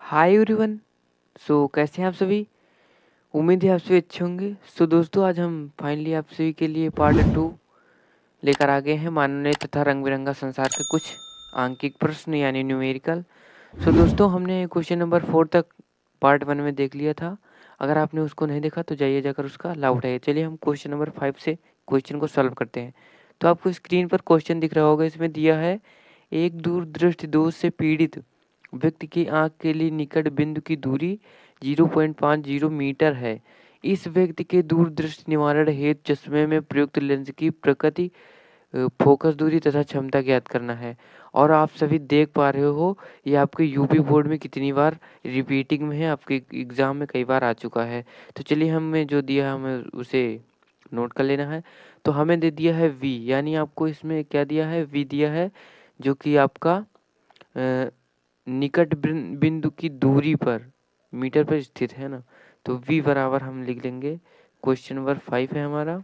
Hi everyone. कैसे हैं आप सभी? उम्मीद है आप सभी अच्छे होंगे। दोस्तों, आज हम फाइनली आप सभी के लिए पार्ट 2 लेकर आ गए हैं, मानवीय तथा रंग बिरंगा संसार के कुछ आंकिक प्रश्न यानी न्यूमेरिकल। दोस्तों, हमने क्वेश्चन नंबर 4 तक पार्ट 1 में देख लिया था। अगर आपने उसको नहीं देखा तो जाइए जाकर उसका लाभ उठाइए। चलिए हम क्वेश्चन नंबर 5 से क्वेश्चन को सॉल्व करते हैं। तो आपको स्क्रीन पर क्वेश्चन दिख रहा होगा। इसमें दिया है एक दूरदृष्टि दोष से पीड़ित व्यक्ति की आंख के लिए निकट बिंदु की दूरी 0.50 मीटर है। इस व्यक्ति के दूरदृष्टि निवारण हेतु चश्मे में प्रयुक्त लेंस की प्रकृति, फोकस दूरी तथा क्षमता ज्ञात करना है। और आप सभी देख पा रहे हो, ये आपके यूपी बोर्ड में कितनी बार रिपीटिंग में है, आपके एग्जाम में कई बार आ चुका है। तो चलिए हमें जो दिया है हमें उसे नोट कर लेना है। तो हमें दे दिया है वी, यानी आपको इसमें क्या दिया है, वी दिया है, जो कि आपका निकट बिंदु की दूरी पर मीटर पर स्थित है ना। तो v बराबर हम लिख लेंगे, क्वेश्चन नंबर 5 है हमारा,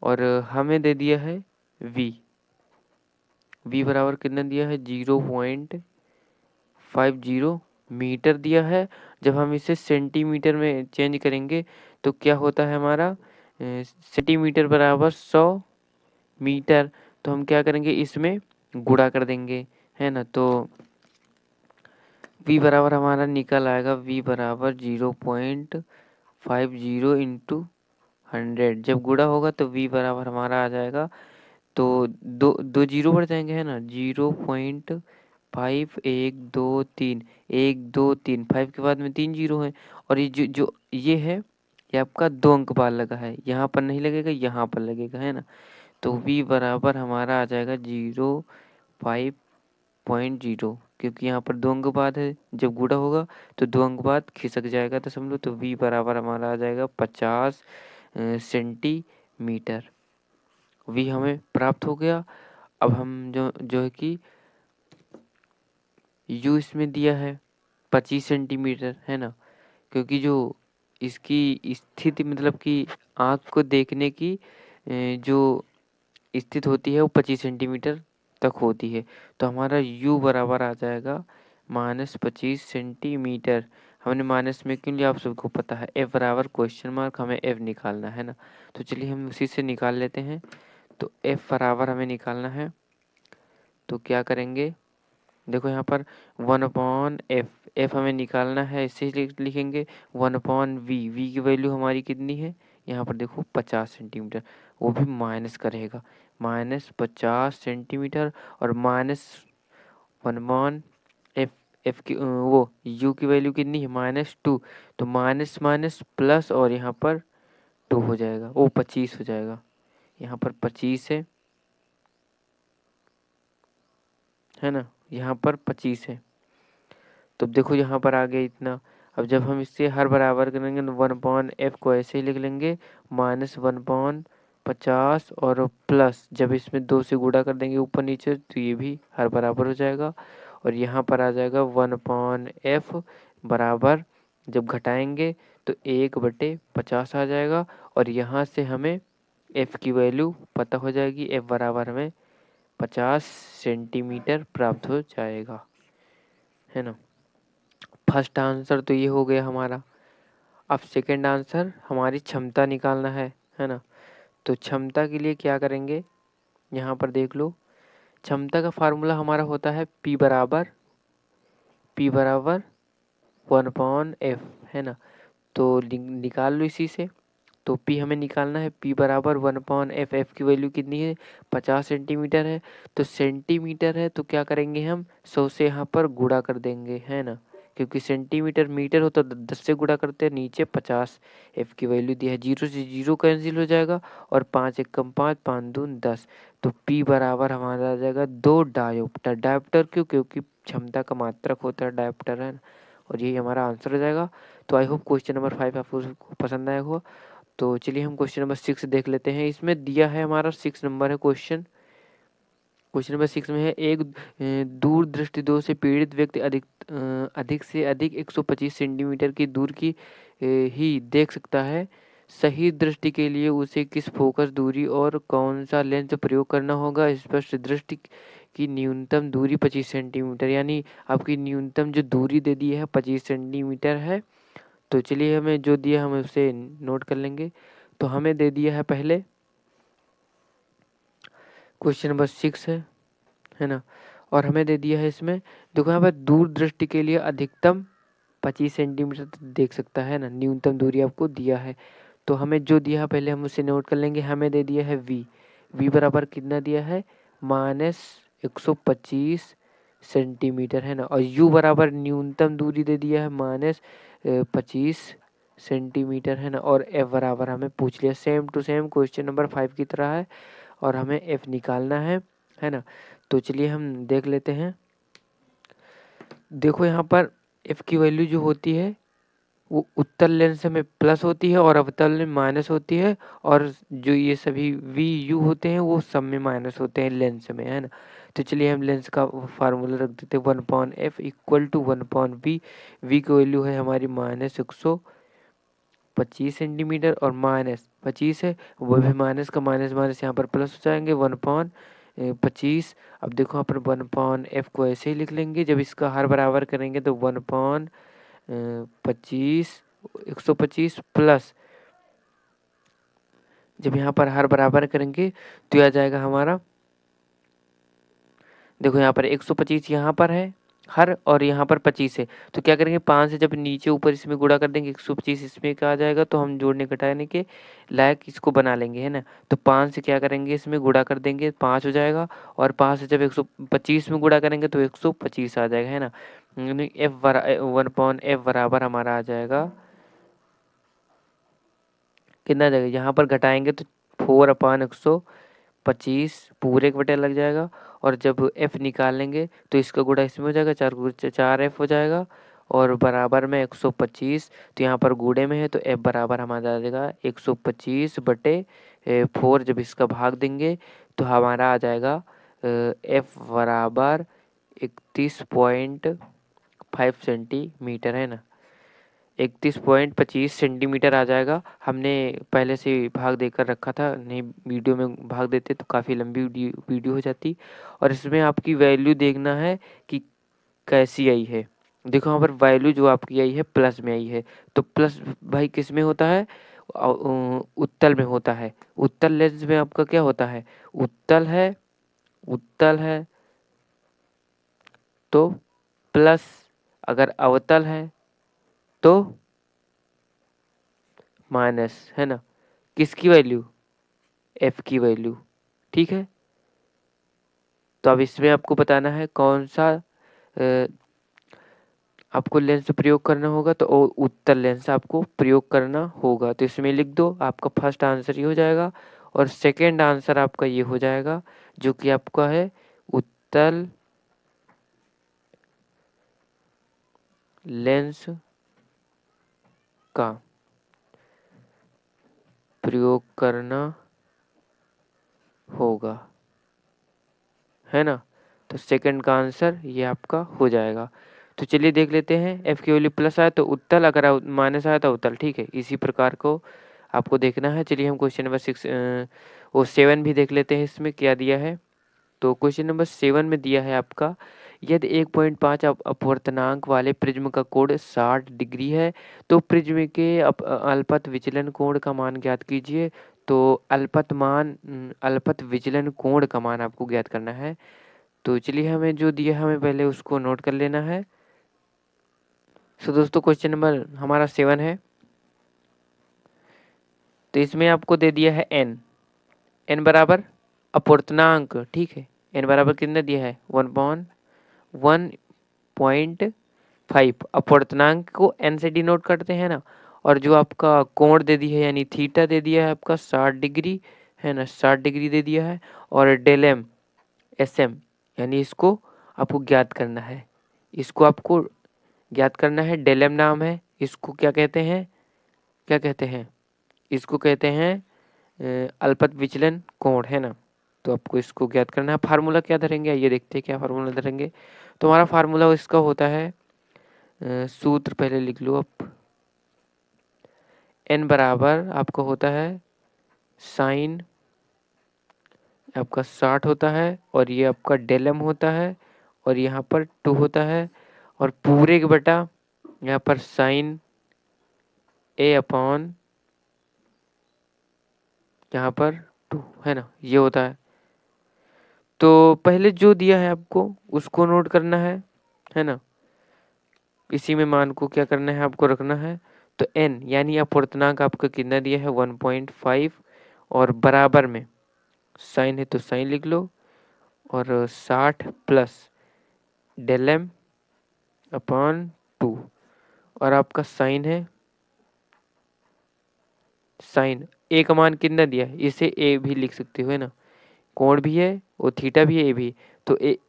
और हमें दे दिया है v बराबर कितना दिया है, 0.50 मीटर दिया है। जब हम इसे सेंटीमीटर में चेंज करेंगे तो क्या होता है हमारा, सेंटीमीटर बराबर 100 मीटर। तो हम क्या करेंगे, इसमें गुणा कर देंगे, है ना। तो v बराबर हमारा निकल आएगा, v बराबर 0.50 इंटू 100। जब गुणा होगा तो v बराबर हमारा आ जाएगा, तो दो दो जीरो बढ़ जाएंगे, है ना। 0.5123, 1 2 3, 5 के बाद में 3 जीरो है। और ये जो ये है, ये आपका 2 अंक बाद लगा है, यहाँ पर नहीं लगेगा, यहाँ पर लगेगा, है ना। तो v बराबर हमारा आ जाएगा 0.50, क्योंकि यहाँ पर 2 अंक बाद है। जब गुणा होगा तो 2 अंक बाद खिसक जाएगा दशमलव, तो v बराबर हमारा आ जाएगा 50 सेंटीमीटर। v हमें प्राप्त हो गया। अब हम जो है कि u इसमें दिया है 25 सेंटीमीटर, है ना। क्योंकि जो इसकी स्थिति मतलब कि आँख को देखने की जो स्थित होती है वो 25 सेंटीमीटर तक होती है। तो हमारा u बराबर आ जाएगा -25 सेंटीमीटर। हमने माइनस में क्यों लिया, आप सबको पता है, f बराबर क्वेश्चन मार्क, हमें f निकालना है ना। तो चलिए हम उसी से निकाल लेते हैं। तो f बराबर हमें निकालना है, तो क्या करेंगे, देखो यहाँ पर 1/f, f हमें निकालना है, इससे लिखेंगे 1/v। v की वैल्यू हमारी कितनी है, यहाँ पर देखो 50 सेंटीमीटर, वो भी माइनस करेगा, -50 सेंटीमीटर, और -1/f। f की वो u की वैल्यू कितनी है, -2। तो माइनस माइनस प्लस, और यहाँ पर 2 हो जाएगा, वो 25 हो जाएगा, यहाँ पर 25 है ना, यहाँ पर 25 है। तो देखो यहाँ पर आ गया इतना। अब जब हम इससे हर बराबर करेंगे तो 1/f को ऐसे ही लिख लेंगे, -1/50, और प्लस जब इसमें 2 से गुणा कर देंगे ऊपर नीचे तो ये भी हर बराबर हो जाएगा। और यहाँ पर आ जाएगा 1/f बराबर, जब घटाएंगे तो 1/50 आ जाएगा। और यहाँ से हमें f की वैल्यू पता हो जाएगी, f बराबर हमें 50 सेंटीमीटर प्राप्त हो जाएगा, है ना। फर्स्ट आंसर तो ये हो गया हमारा। अब सेकंड आंसर, हमारी क्षमता निकालना है ना। तो क्षमता के लिए क्या करेंगे, यहाँ पर देख लो, क्षमता का फार्मूला हमारा होता है P बराबर 1/f, है ना। तो निकाल लो इसी से। तो P हमें निकालना है, P बराबर 1/f, f की वैल्यू कितनी है, 50 सेंटीमीटर है। तो सेंटीमीटर है तो क्या करेंगे, हम 100 से यहाँ पर गुणा कर देंगे, है ना। क्योंकि सेंटीमीटर मीटर हो तो 10 से गुणा करते हैं, नीचे 50 f की वैल्यू दी है, 0 से 0 कैंसिल हो जाएगा, और 5 एकम 5, 5 दून 10। तो P बराबर हमारा आ जाएगा 2 डायोप्टर। डायोप्टर क्यों, क्योंकि क्षमता का मात्रक होता है डायोप्टर, है ना। और यही हमारा आंसर हो जाएगा। तो आई होप क्वेश्चन नंबर 5 आपको पसंद आया होगा। तो चलिए हम क्वेश्चन नंबर 6 देख लेते हैं। इसमें दिया है हमारा 6 नंबर है क्वेश्चन। क्वेश्चन नंबर 6 में है, एक दूर दृष्टि दोष से पीड़ित व्यक्ति अधिक से अधिक 125 सेंटीमीटर की दूर की ही देख सकता है। सही दृष्टि के लिए उसे किस फोकस दूरी और कौन सा लेंस प्रयोग करना होगा। स्पष्ट दृष्टि आपकी न्यूनतम दूरी 25 सेंटीमीटर, यानी आपकी न्यूनतम जो दूरी दे दी है 25 सेंटीमीटर है। तो चलिए हमें जो दिया हम उसे नोट कर लेंगे। तो हमें दे दिया है पहले क्वेश्चन नंबर 6 है ना, और हमें दे दिया है इसमें, देखो यहाँ पर दूर दृष्टि के लिए अधिकतम 25 सेंटीमीटर देख सकता है ना, न्यूनतम दूरी आपको दिया है। तो हमें जो दिया है पहले हम उसे नोट कर लेंगे। हमें दे दिया है v बराबर कितना दिया है, -125 सेंटीमीटर है ना, और u बराबर न्यूनतम दूरी दे दिया है -25 सेंटीमीटर है ना, और f बराबर हमें पूछ लिया same to same question number 5 की तरह है, और हमें f निकालना है ना। तो चलिए हम देख लेते हैं। देखो यहाँ पर f की वैल्यू जो होती है वो उत्तल लेंस में प्लस होती है और अवतल में माइनस होती है, और जो ये सभी वी यू होते हैं वो सब में माइनस होते हैं लेंस में, है ना। तो चलिए हम लेंस का फार्मूला रख देते हैं 1/f equal to 1/v। V की वैल्यू है हमारी -125 सेंटीमीटर, और -25 है, वो भी माइनस का माइनस माइनस यहाँ पर प्लस हो जाएंगे 1/25। अब देखो यहाँ पर 1/f को ऐसे ही लिख लेंगे, जब इसका हर बराबर करेंगे तो 1/125 प्लस, जब यहाँ पर हर बराबर करेंगे तो यह आ जाएगा हमारा, देखो यहाँ पर 125 यहाँ पर है हर, और यहाँ पर 25 है, तो क्या करेंगे 5 से जब नीचे ऊपर इसमें गुणा कर देंगे 125 इसमें क्या आ जाएगा, तो हम जोड़ने घटाने के लायक इसको बना लेंगे, है ना। तो 5 से क्या करेंगे इसमें गुणा कर देंगे 5 हो जाएगा, और 5 से जब 125 में गुणा करेंगे तो 125 आ जाएगा, है ना। एफ 1/f बराबर हमारा आ जाएगा कितना आ जाएगा, यहाँ पर घटाएंगे तो 4/125 पूरे के बटे लग जाएगा, और जब f निकालेंगे तो इसका गुणा इसमें हो जाएगा, 4 हो जाएगा, और बराबर में 125, तो यहाँ पर गुणे में है तो f बराबर हमारा आ जाएगा 125/4। जब इसका भाग देंगे तो हमारा आ जाएगा f बराबर 31.5 सेंटीमीटर, है ना। 31.25 सेंटीमीटर आ जाएगा। हमने पहले से भाग देकर रखा था, नहीं वीडियो में भाग देते तो काफ़ी लंबी वीडियो हो जाती, और इसमें आपकी वैल्यू देखना है कि कैसी आई है। देखो यहाँ पर वैल्यू जो आपकी आई है प्लस में आई है, तो प्लस भाई किस में होता है, उत्तल में होता है। उत्तल लेंस में आपका क्या होता है, उत्तल है तो प्लस, अगर अवतल है तो माइनस, है ना। किसकी वैल्यू, एफ की वैल्यू, ठीक है। तो अब इसमें आपको बताना है कौन सा आपको लेंस प्रयोग करना होगा, तो उत्तल लेंस आपको प्रयोग करना होगा। तो इसमें लिख दो, आपका फर्स्ट आंसर ये हो जाएगा, और सेकेंड आंसर आपका ये हो जाएगा जो कि आपका है उत्तल लेंस का प्रयोग करना होगा, है ना। तो सेकंड का आंसर ये आपका हो जाएगा। तो चलिए देख लेते हैं, एफ की वैल्यू प्लस आया तो उत्तल, अगर माइनस आया तो उत्तल, ठीक है। इसी प्रकार को आपको देखना है। चलिए हम क्वेश्चन नंबर 7 भी देख लेते हैं, इसमें क्या दिया है। तो क्वेश्चन नंबर 7 में दिया है आपका, यदि 1.5 अपवर्तनांक वाले प्रिज्म का कोण 60 डिग्री है तो प्रिज्म के अल्पत विचलन कोण का मान ज्ञात कीजिए। तो अल्पत विचलन कोण का मान आपको ज्ञात करना है। तो चलिए हमें जो दिया है हमें पहले उसको नोट कर लेना है। सो दोस्तों क्वेश्चन नंबर हमारा 7 है, तो इसमें आपको दे दिया है एन बराबर अपवर्तनांक, ठीक है। एन बराबर कितना दिया है 1/1.5, अपवर्तनांक को एन से डिनोट करते हैं ना, और जो आपका कोण दे दी है यानी थीटा दे दिया है आपका 60 डिग्री, है ना, 60 डिग्री दे दिया है, और डेल एम एस एम, यानी इसको आपको ज्ञात करना है। इसको आपको ज्ञात करना है, डेल एम नाम है, इसको क्या कहते हैं, इसको कहते हैं अल्पत विचलन कोण, है ना। तो आपको इसको ज्ञात करना है। फार्मूला क्या धरेंगे, आइए देखते हैं क्या फार्मूला धरेंगे। तो हमारा फार्मूला इसका होता है, सूत्र पहले लिख लो आप, एन बराबर आपका होता है साइन आपका 60 होता है और ये आपका डेल एम होता है और यहाँ पर 2 होता है और पूरे के बटा यहाँ पर साइन ए अपॉन यहाँ पर 2 है ना, ये होता है। तो पहले जो दिया है आपको उसको नोट करना है ना, इसी में मान को क्या करना है आपको रखना है। तो n यानी अपवर्तनांक आपका कितना दिया है 1.5 और बराबर में साइन है तो साइन लिख लो और 60 प्लस डेल एम अपॉन 2 और आपका साइन है साइन ए का मान कितना दिया है, इसे ए भी लिख सकते हो है ना, कोण भी है और थीटा भी है ए भी। तो ए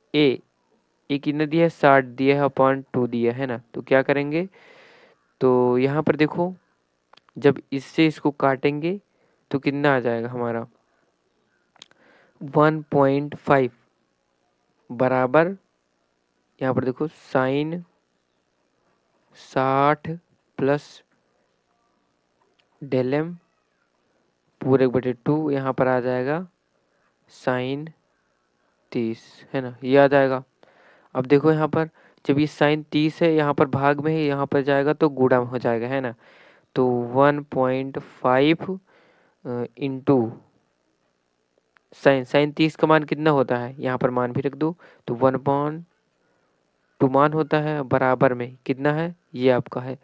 कितना दिया है 60 दिया है अपॉन 2 दिया है ना। तो क्या करेंगे, तो यहाँ पर देखो जब इससे इसको काटेंगे तो कितना आ जाएगा हमारा 1.5 बराबर यहाँ पर देखो साइन 60 प्लस डेल एम पूरे बटे 2 यहाँ पर आ जाएगा साइन 30 है ना, ये आ जाएगा। अब देखो यहाँ पर जब ये साइन 30 है यहाँ पर भाग में है, यहाँ पर जाएगा तो गुणा हो जाएगा है ना। तो 1.5 इंटू साइन 30 का मान कितना होता है, यहाँ पर मान भी रख दो। तो 1/2 मान होता है बराबर में कितना है, ये आपका है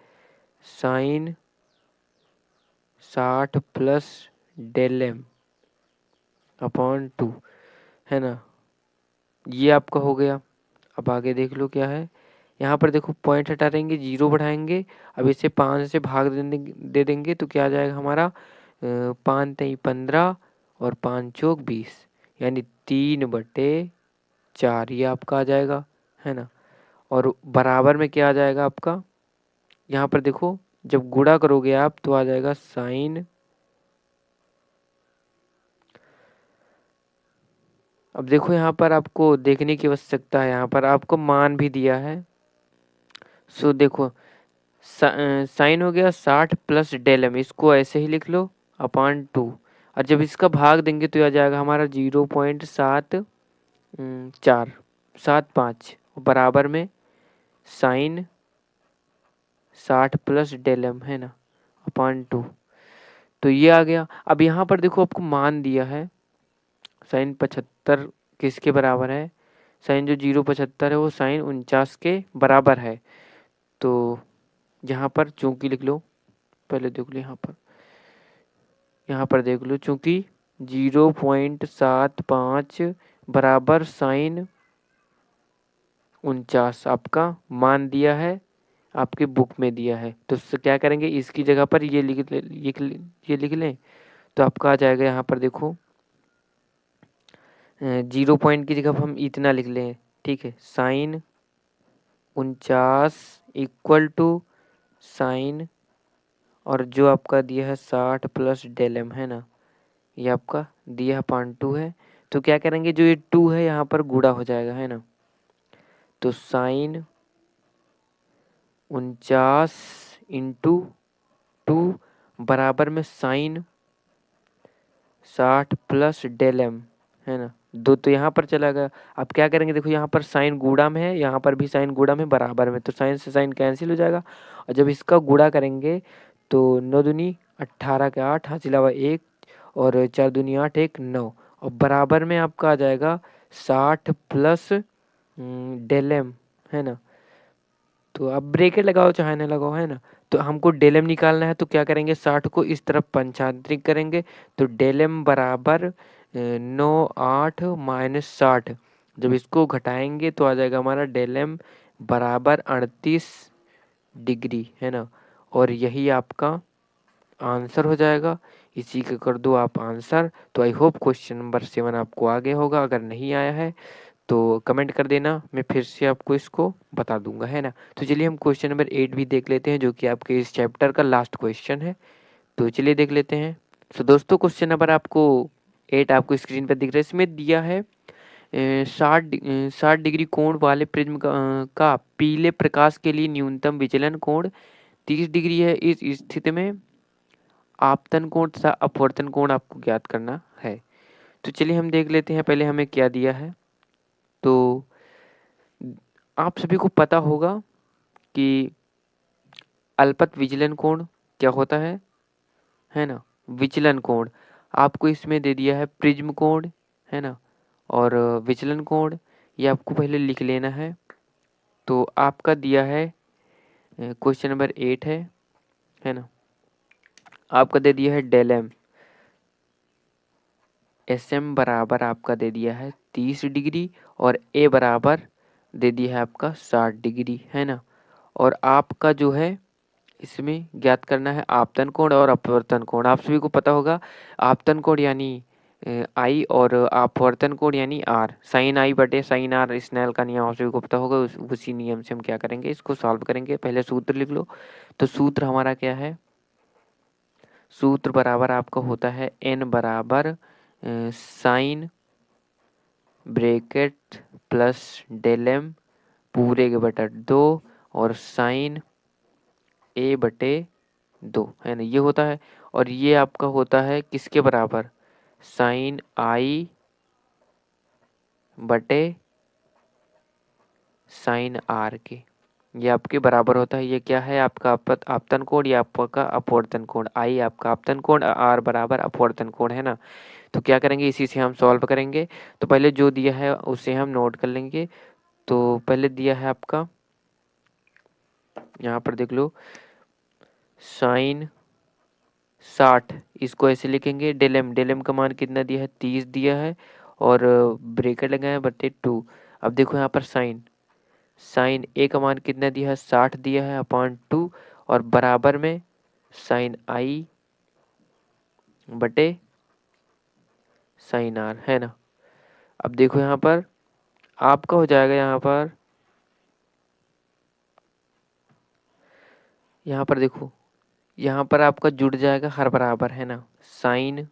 sine 60 plus del m upon 2 है ना, ये आपका हो गया। अब आगे देख लो क्या है, यहाँ पर देखो पॉइंट हटा देंगे, जीरो बढ़ाएंगे। अब इसे 5 से भाग दे देंगे तो क्या आ जाएगा हमारा 5 3 15 और 5 चौक 20 यानी 3/4 ये आपका आ जाएगा है ना। और बराबर में क्या आ जाएगा आपका, यहाँ पर देखो जब गुणा करोगे आप तो आ जाएगा साइन, अब देखो यहाँ पर आपको देखने की आवश्यकता है, यहाँ पर आपको मान भी दिया है। सो देखो साइन हो गया 60 प्लस डेल एम, इसको ऐसे ही लिख लो अपॉन 2 और जब इसका भाग देंगे तो आ जाएगा हमारा 0.7475 बराबर में साइन 60 प्लस डेल एम है ना अपॉन 2। तो ये आ गया। अब यहाँ पर देखो आपको मान दिया है साइन 75 किसके बराबर है, साइन जो 0.75 है वो साइन 49 के बराबर है। तो यहाँ पर चूंकि लिख लो, पहले देख लो यहाँ पर देख लो चूंकि 0.75 बराबर साइन 49 आपका मान दिया है, आपके बुक में दिया है। तो क्या करेंगे इसकी जगह पर ये लिख लें तो आपका आ जाएगा यहाँ पर देखो 0 पॉइंट की जगह पर हम इतना लिख लें, ठीक है, साइन 49 इक्वल टू साइन और जो आपका दिया है 60 प्लस डेल एम है ना, ये आपका दिया है 2 है। तो क्या करेंगे जो ये 2 है यहाँ पर गुणा हो जाएगा है ना। तो साइन 49 इंटू 2 बराबर में साइन 60 प्लस डेल एम है ना, दो तो यहाँ पर चला गया। अब क्या करेंगे देखो यहाँ पर साइन गुणा में है, यहाँ पर भी साइन गुणा में बराबर में, तो साइन से साइन कैंसिल हो जाएगा और जब इसका गुणा करेंगे तो 9 दूनी 18 के 8 हाथ इलावा 1 और 4 दूनी 8 1 9 और बराबर में आपका आ जाएगा 60 प्लस डेल एम है ना। तो अब ब्रेकेट लगाओ चाहे ना लगाओ है ना। तो हमको डेल एम निकालना है तो क्या करेंगे 60 को इस तरफ पंचांतरिक करेंगे तो डेल एम बराबर 9 8 माइनस 60, जब इसको घटाएंगे तो आ जाएगा हमारा डेल एम बराबर 38 डिग्री है ना। और यही आपका आंसर हो जाएगा, इसी का कर दो आप आंसर। तो आई होप क्वेश्चन नंबर 7 आपको आगे होगा, अगर नहीं आया है तो कमेंट कर देना, मैं फिर से आपको इसको बता दूंगा है ना। तो चलिए हम क्वेश्चन नंबर 8 भी देख लेते हैं जो कि आपके इस चैप्टर का लास्ट क्वेश्चन है। तो चलिए देख लेते हैं। तो दोस्तों क्वेश्चन नंबर आपको 8 आपको स्क्रीन पर दिख रहा है, इसमें दिया है 60 डिग्री कोण वाले प्रिज्म का पीले प्रकाश के लिए न्यूनतम विचलन कोण 30 डिग्री है। इस स्थिति में आपतन कोण तथा अपवर्तन कोण आपको ज्ञात करना है। तो चलिए हम देख लेते हैं पहले हमें क्या दिया है। तो आप सभी को पता होगा कि अल्पत विचलन कोण क्या होता है ना। विचलन कोण आपको इसमें दे दिया है प्रिज्म कोण, है ना, और विचलन कोण ये आपको पहले लिख लेना है। तो आपका दिया है क्वेश्चन नंबर 8 है ना। आपका दे दिया है डेल एम, एस एम बराबर आपका दे दिया है 30 डिग्री और ए बराबर दे दिया है आपका 60 डिग्री, है ना। और आपका जो है इसमें ज्ञात करना है आपतन कोण और अपवर्तन कोण। आप सभी को पता होगा आपतन कोण यानी आई और अपवर्तन कोण यानी आर, साइन आई बटे साइन आर स्नेल का नियम आप सभी को पता होगा। उसी नियम से हम क्या करेंगे, इसको सॉल्व करेंगे। पहले सूत्र लिख लो। तो सूत्र हमारा क्या है, सूत्र बराबर आपका होता है एन बराबर sine bracket plus del m पूरे के बटा 2 और साइन ए बटे 2, है ना, ये होता है। और ये आपका होता है किसके बराबर, साइन आई बटे साइन आर के, ये आपके बराबर होता है। ये क्या है आपका आपतन कोण, या आपका अपवर्तन कोण। आई आपका आपतन कोण, आर बराबर अपवर्तन कोण, है ना। तो क्या करेंगे, इसी से हम सॉल्व करेंगे। तो पहले जो दिया है उसे हम नोट कर लेंगे। तो पहले दिया है आपका, यहाँ पर देख लो, साइन 60, इसको ऐसे लिखेंगे। डेल एम का मान कितना दिया है, 30 दिया है और ब्रेकेट लगाए बटे 2। अब देखो यहाँ पर साइन साइन ए का मान कितना दिया है, 60 दिया है अपॉन 2 और बराबर में साइन आई बटे साइन आर, है ना। अब देखो यहाँ पर आपका हो जाएगा, यहाँ पर देखो, यहाँ पर आपका जुड़ जाएगा हर बराबर, है ना, साइन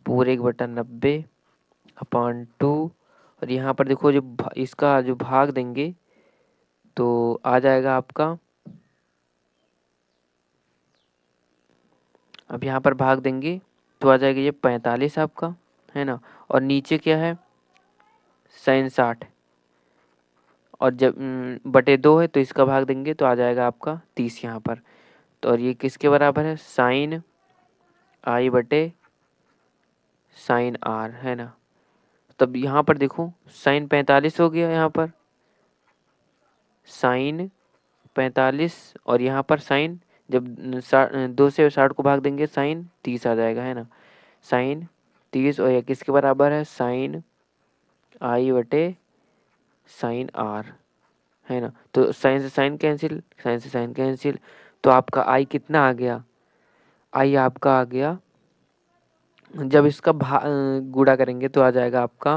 पूरे 1/90 अपॉन 2 और यहाँ पर देखो जो इसका जो भाग देंगे तो आ जाएगा आपका, अब यहाँ पर भाग देंगे तो आ जाएगा ये 45 आपका, है ना। और नीचे क्या है, साइन 60 और जब बटे 2 है तो इसका भाग देंगे तो आ जाएगा आपका 30 यहाँ पर। तो और ये किसके बराबर है, साइन आई बटे साइन आर, है ना। तब यहाँ पर देखो साइन 45 हो गया, यहाँ पर साइन 45 और यहाँ पर साइन, जब 2 से 60 को भाग देंगे साइन 30 आ जाएगा, है ना। साइन 30 और ये किसके बराबर है, साइन आई बटे साइन आर, है ना। तो साइन से साइन कैंसिल, साइन से साइन कैंसिल, तो आपका आई कितना आ गया, आई आपका आ गया, जब इसका गुणा करेंगे तो आ जाएगा आपका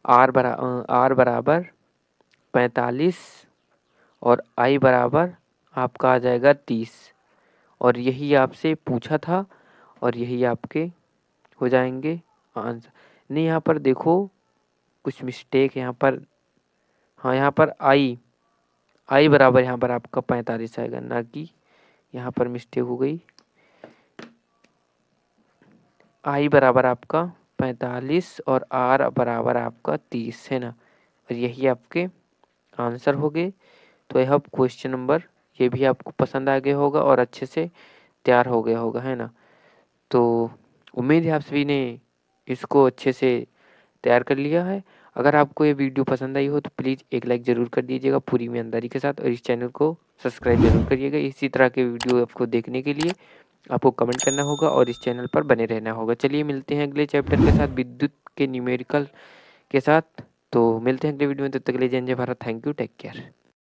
आर बराबर 45 और आई बराबर आपका आ जाएगा 30। और यही आपसे पूछा था और यही आपके हो जाएंगे आंसर। नहीं, यहाँ पर देखो कुछ मिस्टेक यहाँ पर, हाँ यहाँ पर आई बराबर यहाँ पर आपका 45 आएगा, ना कि यहाँ पर मिस्टेक हो गई। आई बराबर आपका 45 और आर बराबर आपका 30, है ना। और यही आपके आंसर हो गए। तो यह क्वेश्चन नंबर ये भी आपको पसंद आ गया होगा और अच्छे से तैयार हो गया होगा, है ना। तो उम्मीद है आप सभी ने इसको अच्छे से तैयार कर लिया है। अगर आपको ये वीडियो पसंद आई हो तो प्लीज़ एक लाइक ज़रूर कर दीजिएगा पूरी ईमानदारी के साथ, और इस चैनल को सब्सक्राइब जरूर करिएगा। इसी तरह के वीडियो आपको देखने के लिए आपको कमेंट करना होगा और इस चैनल पर बने रहना होगा। चलिए मिलते हैं अगले चैप्टर के साथ, विद्युत के न्यूमेरिकल के साथ। तो मिलते हैं अगले वीडियो में, तब तक के लिए जय हिंद, जय Bharat, thank you, take care.